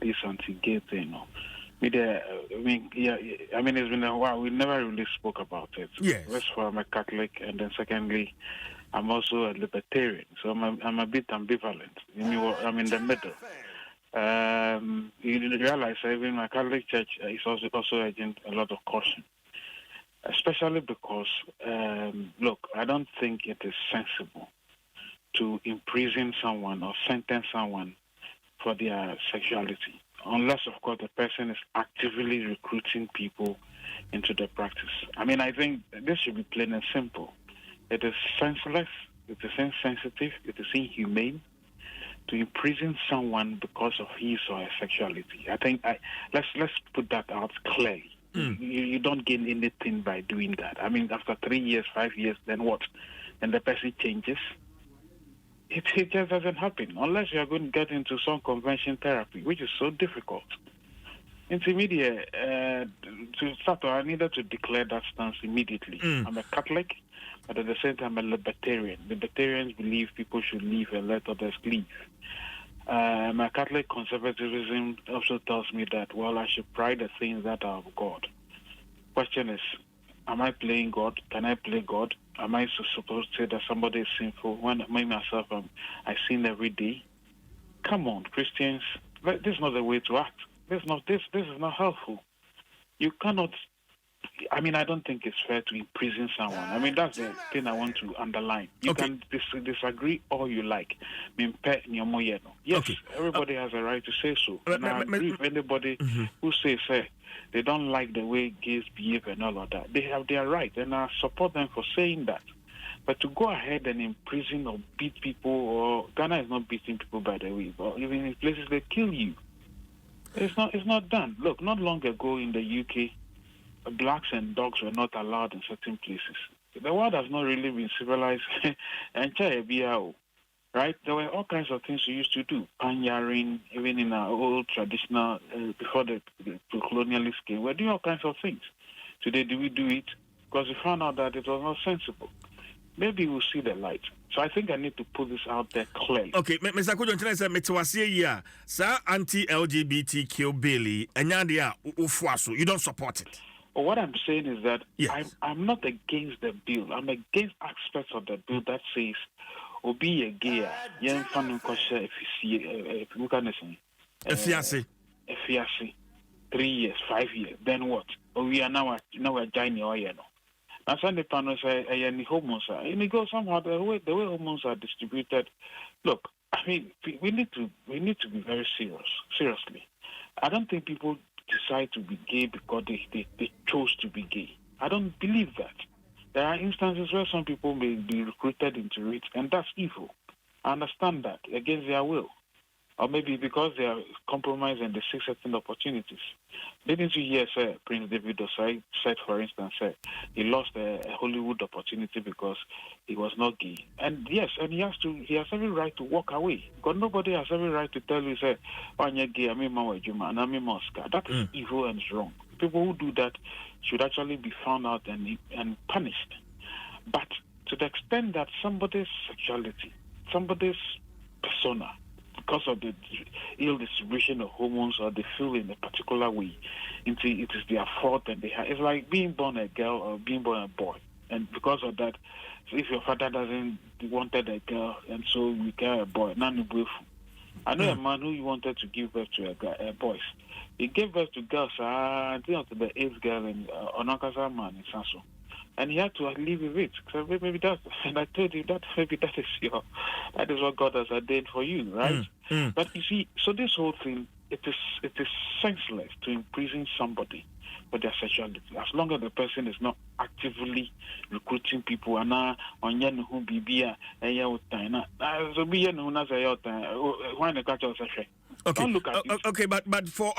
this anti-gay thing. Media, I mean, it's been a while. We never really spoke about it. Yes. First of all, I'm a Catholic, and then secondly, I'm also a libertarian. So I'm a bit ambivalent. I'm in the middle. You realize even my Catholic Church is also urging a lot of caution, especially because, look, I don't think it is sensible to imprison someone or sentence someone for their sexuality, unless, of course, the person is actively recruiting people into the practice. I mean, I think this should be plain and simple. It is senseless, it is insensitive, it is inhumane to imprison someone because of his or her sexuality. I think let's put that out clearly. You don't gain anything by doing that. I mean, after 3 years, 5 years, then what? Then the person changes. It just doesn't happen unless you are going to get into some conversion therapy, which is so difficult. Intermediate, to start, I needed to declare that stance immediately. I'm a Catholic, but at the same time, I'm a libertarian. Libertarians believe people should live and let others live. My Catholic conservatism also tells me that, well, I should pride the things that are of God. Question is, am I playing God? Can I play God? Am I supposed to say that somebody is sinful when myself I sin every day? Come on, Christians, this is not the way to act. This is not helpful. You cannot. I mean, I don't think it's fair to imprison someone. I mean, that's the thing I want to underline. You can disagree all you like. Yes, everybody has a right to say so. And I agree with anybody who says they don't like the way gays behave and all of that. They have their right, and I support them for saying that. But to go ahead and imprison or beat people, or Ghana is not beating people, by the way, but even in places they kill you. It's not done. Look, not long ago in the UK, blacks and dogs were not allowed in certain places. The world has not really been civilized. Right? There were all kinds of things we used to do. Panyaring, even in our old traditional, before the colonialist came, we're doing all kinds of things. Today, do we do it? Because we found out that it was not sensible. Maybe we'll see the light. So I think I need to put this out there clearly. Okay, Mr. Kujon, said, "Metawasiya, sir, anti-LGBTQ Bill, and you don't support it." But what I'm saying is that yes. I'm not against the bill. I'm against aspects of the bill that says, "Obi a gay, young fan kosher if 3 years, 5 years. Then what? We are now we're joining oil, you know." Now, Sunday panels say any hormones are, and it goes somehow the way hormones are distributed. Look, I mean, we need to be very seriously. I don't think people decide to be gay because they chose to be gay. I don't believe that. There are instances where some people may be recruited into it, and that's evil. I understand that, against their will. Or maybe because they are compromised and they seek certain opportunities. Didn't you hear, Prince David Osai said, for instance, he lost a Hollywood opportunity because he was not gay. And yes, and he has every right to walk away. Because nobody has every right to tell you, "Oh, you're gay, I'm a Oscar." That is evil and wrong. People who do that should actually be found out and punished. But to the extent that somebody's sexuality, somebody's persona, because of the ill distribution of hormones, or they feel in a particular way, it is their fault, and it's like being born a girl or being born a boy. And because of that, if your father doesn't wanted a girl, and so you get a boy, I know a man who wanted to give birth to a boy. He gave birth to girls until the 8th girl in Onakasa man in Sanso. And he had to live with it. So maybe that's, and I told you that maybe that is what God has ordained for you, right? But you see, so this whole thing, it is senseless to imprison somebody for their sexuality, as long as the person is not actively recruiting people. And now on who be okay, but for